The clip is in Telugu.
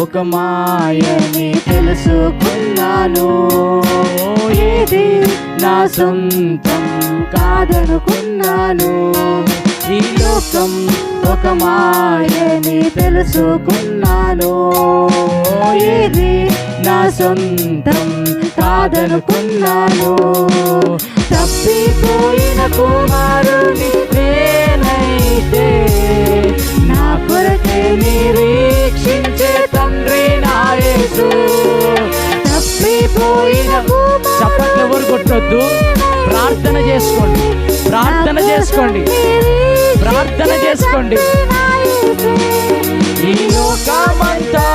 ఒక మాయని తెలుసుకున్నాను. ఏది నా సొంతం కాదనుకున్నాను. ఈ లోకం ఒక మాయని తెలుసుకున్నాను. ఏది నా సొంతం కాదనుకున్నాను. తప్పిపోయిన కుమారుని నేనైతే నా కొరకే నిరీక్షించే తండ్రి నా యేసు. తప్పిపోయిన చప్పట్లు ఎవరు కొట్టొద్దు. ప్రార్థన చేసుకోండి, ప్రార్థన చేసుకోండి, ప్రార్థన చేసుకోండి. ఈ లోకమంతా